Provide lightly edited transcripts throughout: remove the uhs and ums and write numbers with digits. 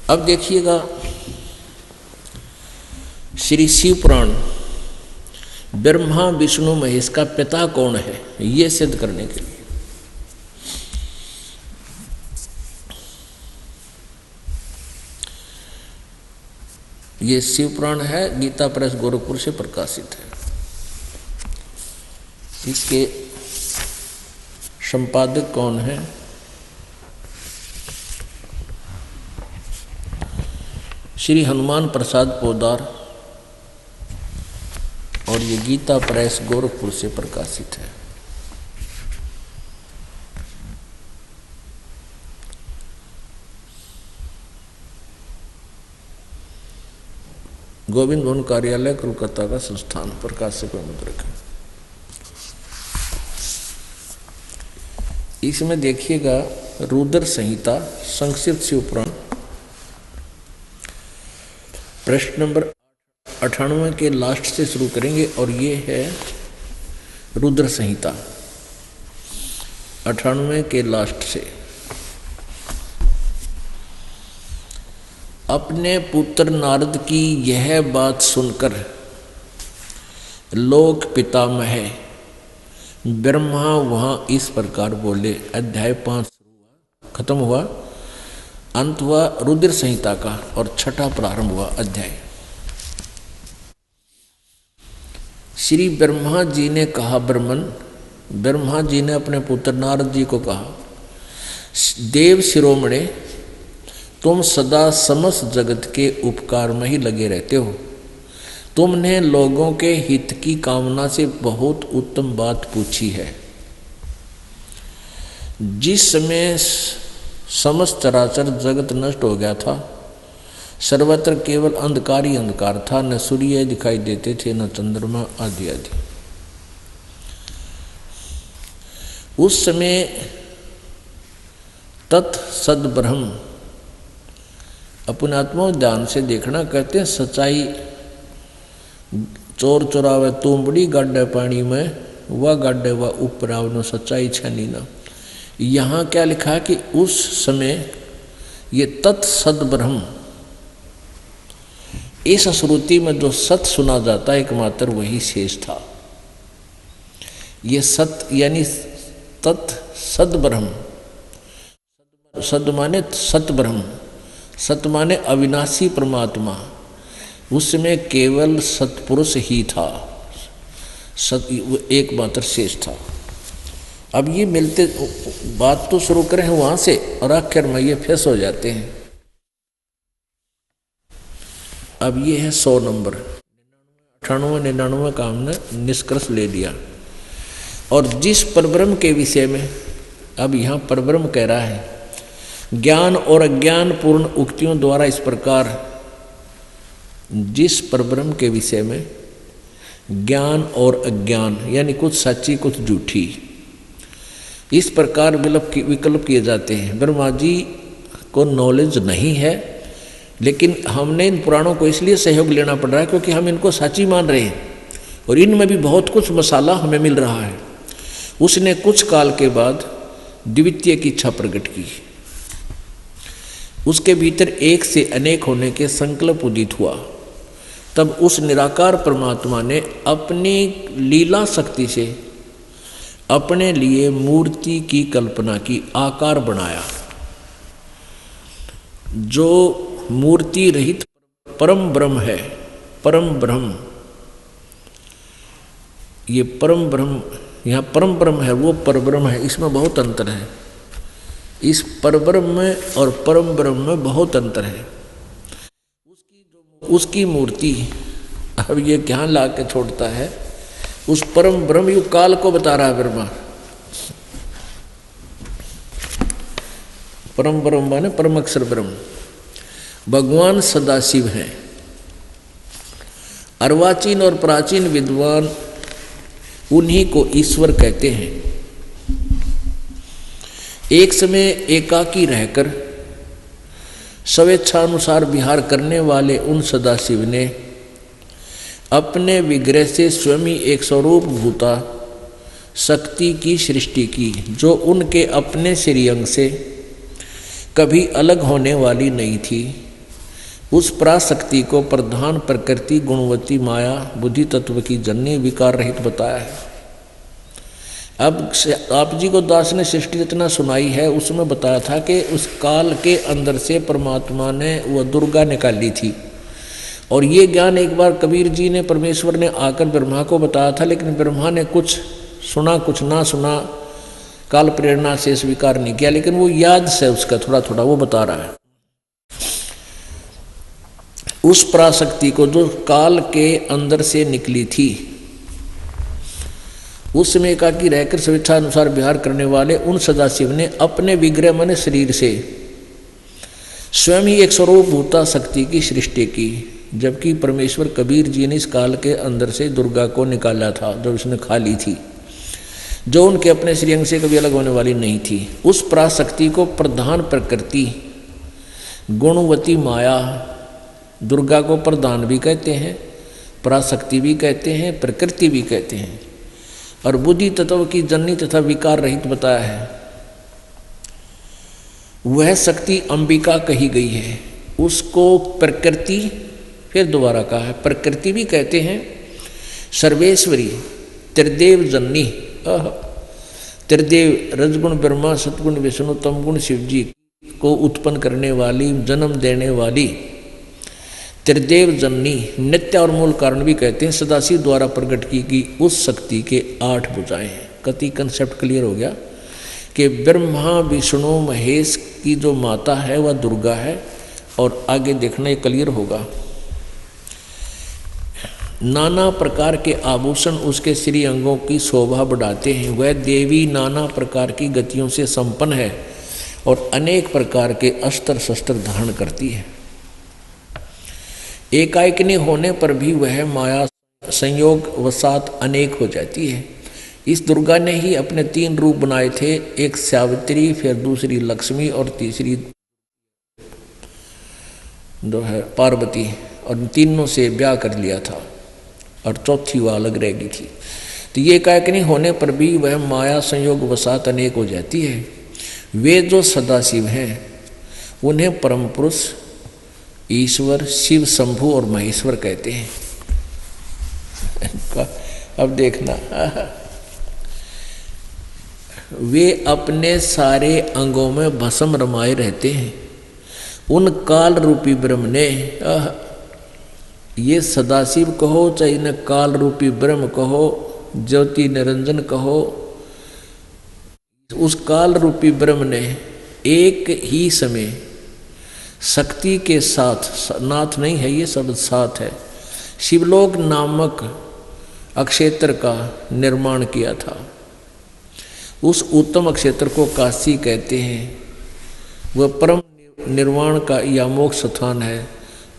अब देखिएगा श्री शिव पुराण ब्रह्मा विष्णु महेश का पिता कौन है ये सिद्ध करने के लिए ये शिव पुराण है, गीता प्रेस गोरखपुर से प्रकाशित है। इसके संपादक कौन है? श्री हनुमान प्रसाद पोदार, और ये गीता प्रेस गोरखपुर से प्रकाशित है। गोविंद भवन कार्यालय कोलकाता का संस्थान, प्रकाशक व मुद्रक है। इसमें देखिएगा रुद्र संहिता संक्षिप्त शिव पुराण प्रश्न नंबर 98 के लास्ट से शुरू करेंगे, और ये है रुद्र संहिता 98 के लास्ट से। अपने पुत्र नारद की यह बात सुनकर लोक पितामह ब्रह्मा वहाँ इस प्रकार बोले। अध्याय 5 खत्म हुआ, अंत हुआ रुद्र संहिता का, और छठा प्रारंभ हुआ अध्याय। श्री ब्रह्मा जी ने कहा, ब्रह्मा जी ने अपने पुत्र नारद जी को कहा, देव शिरोमणे, तुम सदा समस्त जगत के उपकार में ही लगे रहते हो। तुमने लोगों के हित की कामना से बहुत उत्तम बात पूछी है। जिस समय समस्त चराचर जगत नष्ट हो गया था, सर्वत्र केवल अंधकार ही अंधकार था, न सूर्य दिखाई देते थे न चंद्रमा आदि आदि। उस समय तत् सद ब्रह्म, अपने आत्मा ध्यान से देखना, कहते हैं सच्चाई चोर चोरावे तुमबड़ी गाड्डे पानी में, वह गाड्डे व ऊपर आवनो सच्चाई छनी ना। यहाँ क्या लिखा है कि उस समय ये तत्सद ब्रह्म, इस श्रुति में जो सत सुना जाता है एकमात्र वही शेष था। ये सत यानी तत्सद ब्रह्म, सद माने सत ब्रह्म, सत माने अविनाशी परमात्मा, उसमें केवल सत्पुरुष ही था, एकमात्र शेष था। अब ये मिलते बात तो शुरू करें वहां से, और आखिर में ये फेस हो जाते हैं। अब ये है 100 नंबर, 98 99 का हमने निष्कर्ष ले लिया। और जिस परब्रह्म के विषय में अब यहाँ परब्रह्म कह रहा है, ज्ञान और अज्ञान पूर्ण उक्तियों द्वारा इस प्रकार, जिस परब्रह्म के विषय में ज्ञान और अज्ञान यानी कुछ सच्ची कुछ झूठी, इस प्रकार विकल्प किए जाते हैं। ब्रह्मा जी को नॉलेज नहीं है, लेकिन हमने इन पुराणों को इसलिए सहयोग लेना पड़ रहा है क्योंकि हम इनको सच्ची मान रहे हैं, और इनमें भी बहुत कुछ मसाला हमें मिल रहा है। उसने कुछ काल के बाद द्वितीय की इच्छा प्रकट की, उसके भीतर एक से अनेक होने के संकल्प उदित हुआ। तब उस निराकार परमात्मा ने अपनी लीला शक्ति से अपने लिए मूर्ति की कल्पना की, आकार बनाया। जो मूर्ति रहित परम ब्रह्म है, परम ब्रह्म, ये परम ब्रह्म, यहाँ परम ब्रह्म है वो परब्रह्म है, इसमें बहुत अंतर है। इस परब्रह्म में और परम ब्रह्म में बहुत अंतर है। उसकी मूर्ति, अब ये क्या ला के छोड़ता है, उस परम ब्रह्म युग काल को बता रहा है ब्रह्मा। परम ब्रह्म माने परम अक्षर ब्रह्म, भगवान सदाशिव हैं। अर्वाचीन और प्राचीन विद्वान उन्हीं को ईश्वर कहते हैं। एक समय एकाकी रहकर स्वेच्छानुसार विहार करने वाले उन सदाशिव ने अपने विग्रह से स्वयं ही एक स्वरूप भूता शक्ति की सृष्टि की, जो उनके अपने श्रीअंग से कभी अलग होने वाली नहीं थी, उस पराशक्ति को प्रधान प्रकृति गुणवती माया बुद्धि तत्व की जननी विकार रहित बताया है। अब आप जी को दास ने सृष्टि रचना सुनाई है, उसमें बताया था कि उस काल के अंदर से परमात्मा ने वह दुर्गा निकाली थी। और ये ज्ञान एक बार कबीर जी ने परमेश्वर ने आकर ब्रह्मा को बताया था, लेकिन ब्रह्मा ने कुछ सुना कुछ ना सुना, काल प्रेरणा से स्वीकार नहीं किया। लेकिन वो याद से उसका थोड़ा थोड़ा वो बता रहा है। उस पराशक्ति को जो काल के अंदर से निकली थी, उस समय एकाकी रहकर स्वेच्छा अनुसार विहार करने वाले उन सदाशिव ने अपने विग्रह मन शरीर से स्वयं ही एक स्वरूप भूता शक्ति की सृष्टि की, जबकि परमेश्वर कबीर जी ने इस काल के अंदर से दुर्गा को निकाला था, जो उसने खा ली थी, जो उनके अपने श्रीअंग से कभी अलग होने वाली नहीं थी। उस पराशक्ति को प्रधान प्रकृति गुणवती माया, दुर्गा को प्रधान भी कहते हैं, पराशक्ति भी कहते हैं, प्रकृति भी कहते हैं, और बुद्धि तत्व की जननी तथा विकार रहित बताया है। वह शक्ति अंबिका कही गई है। उसको प्रकृति, फिर दोबारा कहा है, प्रकृति भी कहते हैं, सर्वेश्वरी, त्रिदेव जननी, त्रिदेव रजगुण ब्रह्मा, सतगुण विष्णु, तमगुण शिव जी को उत्पन्न करने वाली, जन्म देने वाली त्रिदेव जननी, नित्य और मूल कारण भी कहते हैं। सदाशिव द्वारा प्रकट की गई उस शक्ति के 8 भुजाएं हैं। कति कंसेप्ट क्लियर हो गया कि ब्रह्मा विष्णु महेश की जो माता है वह दुर्गा है, और आगे देखना ये क्लियर होगा। नाना प्रकार के आभूषण उसके श्री अंगों की शोभा बढ़ाते हैं। वह देवी नाना प्रकार की गतियों से संपन्न है और अनेक प्रकार के अस्त्र शस्त्र धारण करती है। एकाएकनी होने पर भी वह माया संयोग वसात अनेक हो जाती है। इस दुर्गा ने ही अपने 3 रूप बनाए थे, एक सावित्री, फिर दूसरी लक्ष्मी और तीसरी जो है पार्वती, और तीनों से ब्याह कर लिया था, और चौथी वह अलग रह गई थी। तो ये एकाएकनी होने पर भी वह माया संयोग वसात अनेक हो जाती है। वे जो सदाशिव हैं उन्हें परम पुरुष, ईश्वर, शिव, शंभु और महेश्वर कहते हैं। अब देखना, वे अपने सारे अंगों में भस्म रमाए रहते हैं। उन काल रूपी ब्रह्म ने, ये सदाशिव कहो चाहे इन्हें काल रूपी ब्रह्म कहो, ज्योति निरंजन कहो, उस काल रूपी ब्रह्म ने एक ही समय शक्ति के साथ, नाथ नहीं है ये शब्द, साथ है, शिवलोक नामक अक्षेत्र का निर्माण किया था। उस उत्तम अक्षेत्र को काशी कहते हैं। वह परम निर्वाण का या मोक्ष स्थान है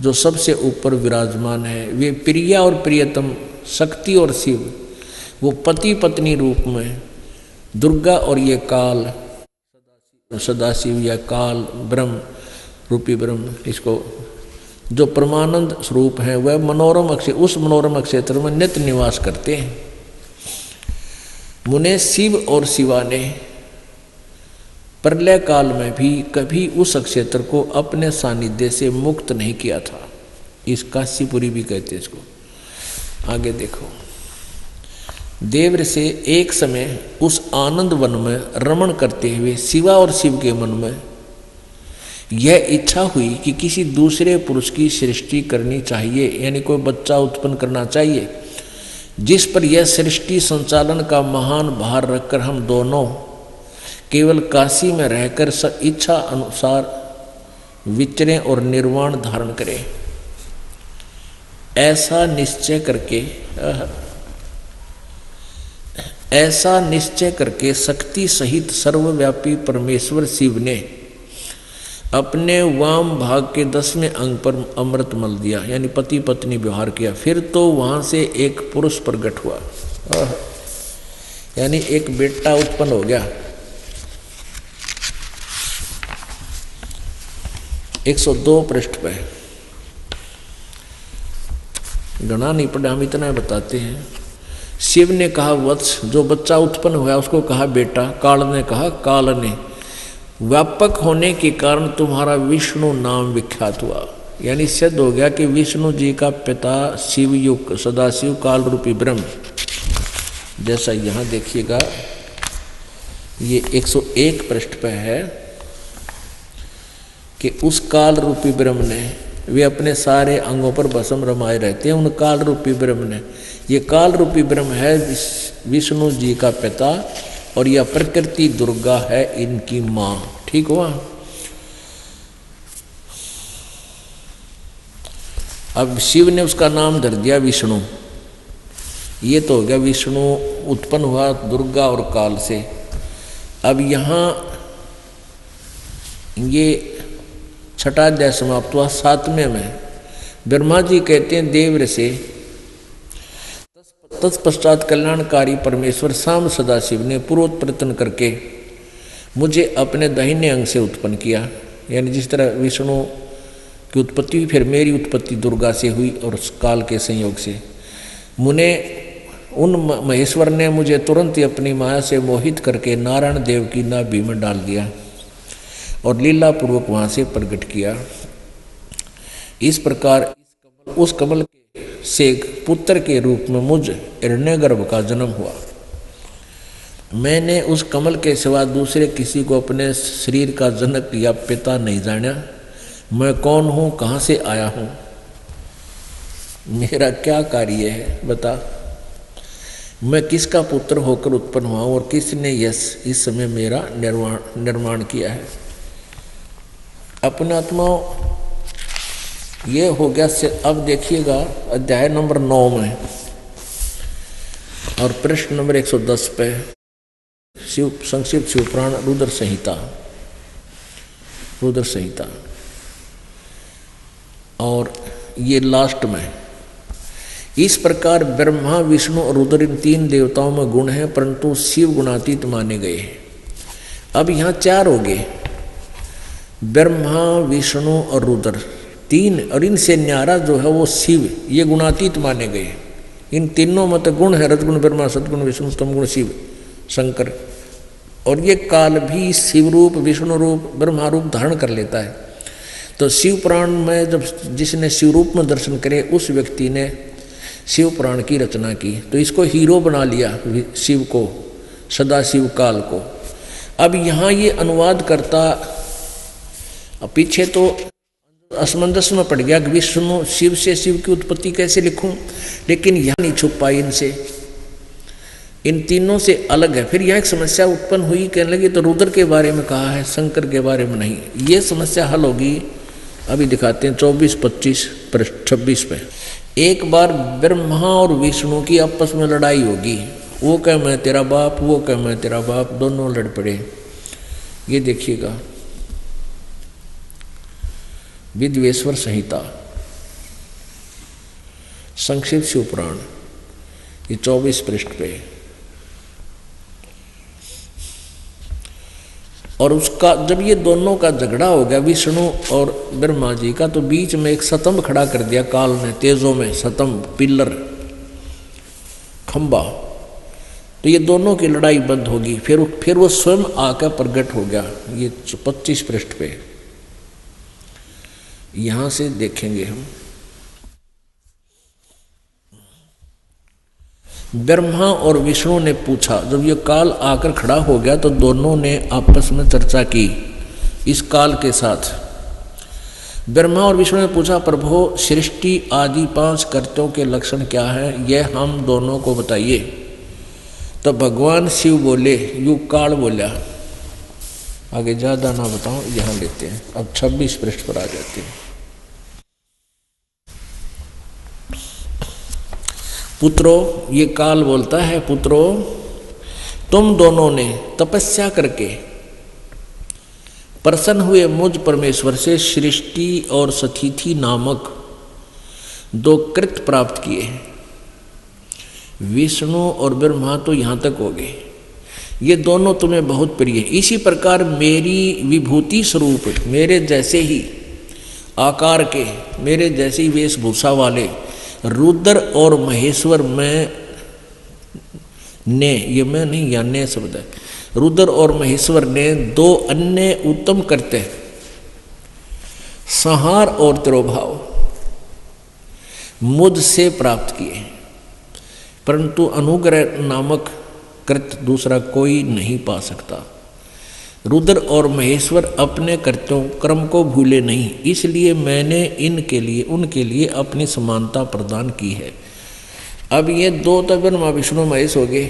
जो सबसे ऊपर विराजमान है। वे प्रिया और प्रियतम शक्ति और शिव, वो पति पत्नी रूप में दुर्गा और ये काल सदाशिव या काल ब्रह्म रूपी ब्रह्म, इसको जो परमानंद स्वरूप है वह मनोरम अक्षेत्र, उस मनोरम क्षेत्र में नित्य निवास करते हैं। मुने शिव और शिवा ने प्रलय काल में भी कभी उस क्षेत्र को अपने सानिध्य से मुक्त नहीं किया था। इस काशीपुरी भी कहते हैं इसको। आगे देखो, देवर से एक समय उस आनंद वन में रमण करते हुए शिवा और शिव के मन में यह इच्छा हुई कि किसी दूसरे पुरुष की सृष्टि करनी चाहिए, यानी कोई बच्चा उत्पन्न करना चाहिए, जिस पर यह सृष्टि संचालन का महान भार रखकर हम दोनों केवल काशी में रहकर इच्छा अनुसार विचरें और निर्वाण धारण करें। ऐसा निश्चय करके शक्ति सहित सर्वव्यापी परमेश्वर शिव ने अपने वाम भाग के 10वें अंग पर अमृत मल दिया, यानी पति पत्नी व्यवहार किया। फिर तो वहां से एक पुरुष प्रकट हुआ, यानी एक बेटा उत्पन्न हो गया। 102 पृष्ठ पे, गणा नहीं पड़ा, हम इतना बताते हैं। शिव ने कहा वत्स, जो बच्चा उत्पन्न हुआ उसको कहा बेटा। काल ने कहा, काल ने व्यापक होने के कारण तुम्हारा विष्णु नाम विख्यात हुआ। यानी सिद्ध हो गया कि विष्णु जी का पिता शिवयुग सदाशिव काल रूपी ब्रह्म, जैसा यहाँ देखिएगा ये 101 पृष्ठ पे है कि उस काल रूपी ब्रह्म ने, वे अपने सारे अंगों पर भस्म रमाए रहते हैं उन काल रूपी ब्रह्म ने। ये काल रूपी ब्रह्म है विष्णु जी का पिता और यह प्रकृति दुर्गा है इनकी माँ। ठीक हुआ। अब शिव ने उसका नाम धर दिया विष्णु। ये तो हो गया विष्णु उत्पन्न हुआ दुर्गा और काल से। अब यहाँ ये छठा अध्याय समाप्त हुआ। 7वें में ब्रह्मा जी कहते हैं देव से, तत्पश्चात कल्याणकारी परमेश्वर शाम सदाशिव ने पूर्वोत्प्रतन करके मुझे अपने दाहिने अंग से उत्पन्न किया। यानी जिस तरह विष्णु की उत्पत्ति हुई, फिर मेरी उत्पत्ति दुर्गा से हुई और उस काल के संयोग से मुने उन महेश्वर ने मुझे तुरंत ही अपनी माया से मोहित करके नारायण देव की नाभि में डाल दिया और लीला पूर्वक वहाँ से प्रकट किया। इस प्रकार उस कमल से पुत्र के रूप में मुझ हिरण्यगर्भ का जन्म हुआ। मैंने उस कमल के सिवा दूसरे किसी को अपने शरीर का जनक या पिता नहीं जाना। मैं कौन हूँ, कहाँ से आया हूँ, मेरा क्या कार्य है बता, मैं किसका पुत्र होकर उत्पन्न हुआ और किसने इस समय मेरा निर्माण किया है। अपने आत्माओं ये हो गया। अब देखिएगा अध्याय नंबर 9 में और प्रश्न नंबर 110 पे संक्षिप्त शिवपुराण रुद्र संहिता और ये लास्ट में इस प्रकार ब्रह्मा विष्णु और रुद्र इन 3 देवताओं में गुण हैं, परंतु शिव गुणातीत माने गए हैं। अब यहाँ 4 हो गए, ब्रह्मा विष्णु और रुद्र 3, और इनसे न्यारा जो है वो शिव, ये गुणातीत माने गए। इन तीनों में तो गुण है, रजगुण ब्रह्मा, सदगुण विष्णु, तमगुण शिव शंकर। और ये काल भी शिव रूप विष्णु रूप ब्रह्मा रूप धारण कर लेता है। तो शिव पुराण में जब जिसने शिव रूप में दर्शन करे उस व्यक्ति ने शिव पुराण की रचना की, तो इसको हीरो बना लिया शिव को, सदाशिव काल को। अब यहाँ ये अनुवाद करता, पीछे तो असमंजस में पड़ गया कि विष्णु शिव से शिव की उत्पत्ति कैसे लिखूं, लेकिन यहाँ नहीं छुप पाई इनसे, इन तीनों से अलग है। फिर यहाँ एक समस्या उत्पन्न हुई, कहने लगी तो रुद्र के बारे में कहा है, शंकर के बारे में नहीं। ये समस्या हल होगी, अभी दिखाते हैं 24, 25, 26 पे। एक बार ब्रह्मा और विष्णु की आपस में लड़ाई होगी, वो कह मैं तेरा बाप, वो कह मैं तेरा बाप, दोनों लड़ पड़े। ये देखिएगा विद्वेश्वर संहिता संक्षिप्त शिवपुराण, ये 24 पृष्ठ पे। और उसका जब ये दोनों का झगड़ा हो गया विष्णु और ब्रह्मा जी का, तो बीच में एक स्तंभ खड़ा कर दिया काल ने, तेजों में स्तंभ, पिलर, खंबा। तो ये दोनों की लड़ाई बंद होगी। फिर वो स्वयं आकर प्रकट हो गया। ये 25 पृष्ठ पे यहां से देखेंगे हम। ब्रह्मा और विष्णु ने पूछा, जब ये काल आकर खड़ा हो गया तो दोनों ने आपस में चर्चा की इस काल के साथ। ब्रह्मा और विष्णु ने पूछा, प्रभु सृष्टि आदि 5 कर्तों के लक्षण क्या है, यह हम दोनों को बताइए। तो भगवान शिव बोले, युग काल बोला। आगे ज्यादा ना बताऊं, यहां लेते हैं। अब 26 पृष्ठ पर आ जाते हैं। पुत्रो, ये काल बोलता है, पुत्रो तुम दोनों ने तपस्या करके प्रसन्न हुए मुझ परमेश्वर से सृष्टि और सतिथि नामक 2 कृत प्राप्त किए। विष्णु और ब्रह्मा तो यहाँ तक हो गए, ये दोनों तुम्हें बहुत प्रिय। इसी प्रकार मेरी विभूति स्वरूप, मेरे जैसे ही आकार के, मेरे जैसी वेशभूषा वाले रुद्र और महेश्वर ने, ये मैं नहीं, या ने शब्द है, रुद्र और महेश्वर ने 2 अन्य उत्तम करते संहार और तिरोभाव मुझसे प्राप्त किए, परंतु अनुग्रह नामक कृत्य दूसरा कोई नहीं पा सकता। रुद्र और महेश्वर अपने कृत्यों कर्म को भूले नहीं, इसलिए मैंने इनके लिए उनके लिए अपनी समानता प्रदान की है। अब ये दो तो ब्रह्मा विष्णु महेश हो गए,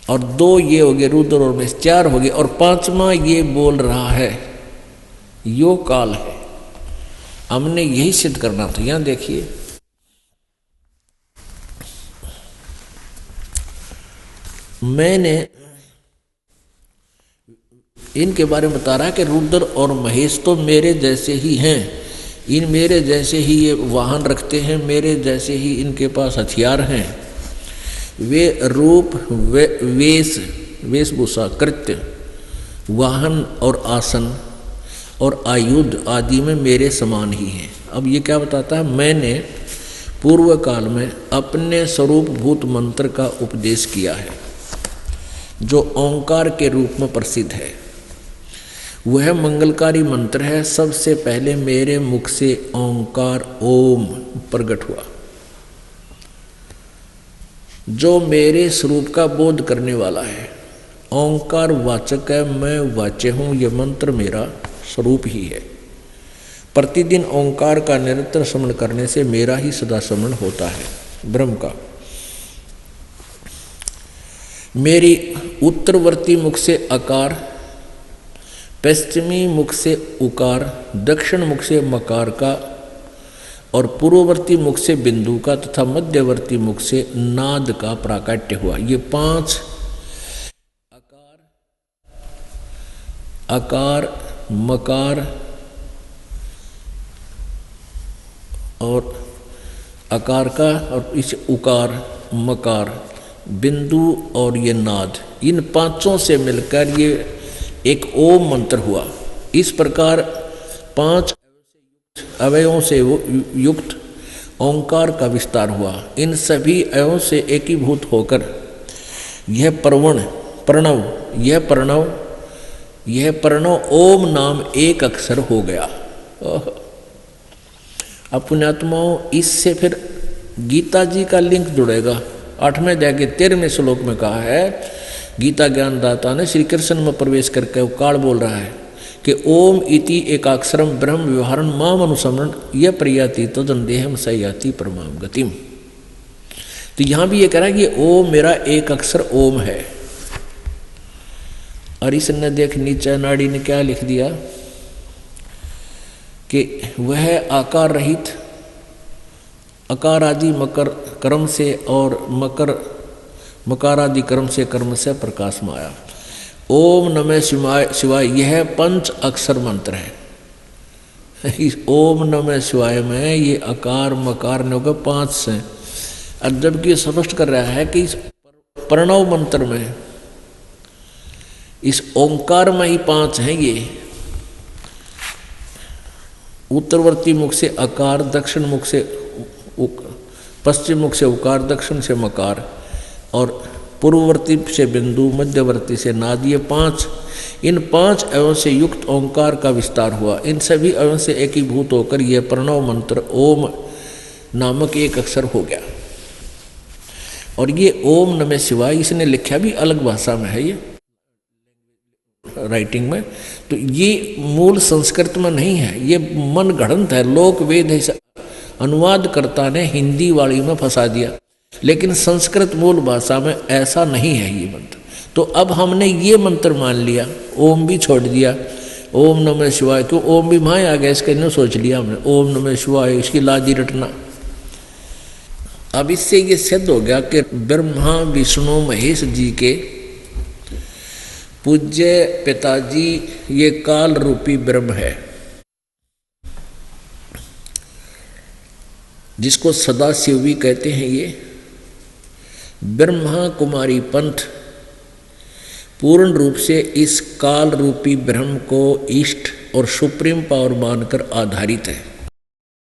और दो ये हो गए रुद्र और महेश, चार हो गए, और पांचवा ये बोल रहा है यो काल है। हमने यही सिद्ध करना था। यहां देखिए, मैंने इनके बारे में बता रहा है कि रुद्र और महेश तो मेरे जैसे ही हैं, इन मेरे जैसे ही ये वाहन रखते हैं, मेरे जैसे ही इनके पास हथियार हैं। वे रूप वेशभूषा कृत्य वाहन और आसन और आयुध आदि में मेरे समान ही हैं। अब ये क्या बताता है, मैंने पूर्व काल में अपने स्वरूप भूत मंत्र का उपदेश किया है, जो ओंकार के रूप में प्रसिद्ध है। वह मंगलकारी मंत्र है। सबसे पहले मेरे मुख से ओंकार ओम प्रकट हुआ, जो मेरे स्वरूप का बोध करने वाला है। ओंकार वाचक है, मैं वाच्य हूँ। यह मंत्र मेरा स्वरूप ही है। प्रतिदिन ओंकार का निरंतर स्मरण करने से मेरा ही सदा स्मरण होता है, ब्रह्म का। मेरी उत्तरवर्ती मुख से अकार, पश्चिमी मुख से उकार, दक्षिण मुख से मकार का और पूर्ववर्ती मुख से बिंदु का तथा मध्यवर्ती मुख से नाद का प्राकट्य हुआ। ये पांच अकार, मकार और अकार का और इस उकार, मकार, बिंदु और ये नाद, इन पांचों से मिलकर ये एक ओम मंत्र हुआ। इस प्रकार पांच अवयवों से युक्त ओंकार का विस्तार हुआ। इन सभी अवयवों से एकीभूत होकर यह प्रणव ओम नाम एक अक्षर हो गया। अब पुण्यात्माओं, इससे फिर गीता जी का लिंक जुड़ेगा। 8वें अध्याय के 13वें श्लोक में कहा है, गीता ज्ञानदाता ने श्री कृष्ण में प्रवेश करके काल बोल रहा है कि ओम इति एकाक्षरम ब्रह्म व्यवहारन माम अनुसमरण यह प्रयाति तदन देहम सयाति परमाम गतिम। तो यहां भी ये कह रहा है कि ओम मेरा एक अक्षर ओम है। और इसने देख नीचे नाड़ी ने क्या लिख दिया कि वह आकार रहित अकार आदि मकर कर्म से और मकार आदि कर्म से प्रकाश में आया। ओम नमः शिवाय यह पंच अक्षर मंत्र है। इस ओम नमः शिवाय में ये अकार मकार ने होकर 5 से, और जबकि स्पष्ट कर रहा है कि इस प्रणव मंत्र में इस ओंकार में ही 5 हैं। ये उत्तरवर्ती मुख से अकार, दक्षिण मुख से पश्चिम मुख से उकार, दक्षिण से मकार और पूर्ववर्ती से बिंदु, मध्यवर्ती से नाद, ये 5, इन 5 अवयवों से युक्त ओंकार का विस्तार हुआ। इन सभी अवयवों से एकीभूत होकर यह प्रणव मंत्र ओम नामक एक अक्षर हो गया। और ये ओम नमः शिवाय इसने लिखा भी अलग भाषा में है, ये राइटिंग में। तो ये मूल संस्कृत में नहीं है, ये मन गढ़ंत है, लोक वेद है। अनुवादकर्ता ने हिंदी वाली में फंसा दिया, लेकिन संस्कृत मूल भाषा में ऐसा नहीं है ये मंत्र। तो अब हमने ये मंत्र मान लिया, ओम भी छोड़ दिया। ओम नमः शिवाय, क्यों ओम भी वहाँ आ गया, इसके नहीं सोच लिया हमने ओम नमः शिवाय, इसकी लाजी रटना। अब इससे ये सिद्ध हो गया कि ब्रह्मा विष्णु महेश जी के पूज्य पिताजी ये काल रूपी ब्रह्म है, जिसको सदाशिव भी कहते हैं। ये ब्रह्मा कुमारी पंथ पूर्ण रूप से इस काल रूपी ब्रह्म को इष्ट और सुप्रीम पावर मानकर आधारित है।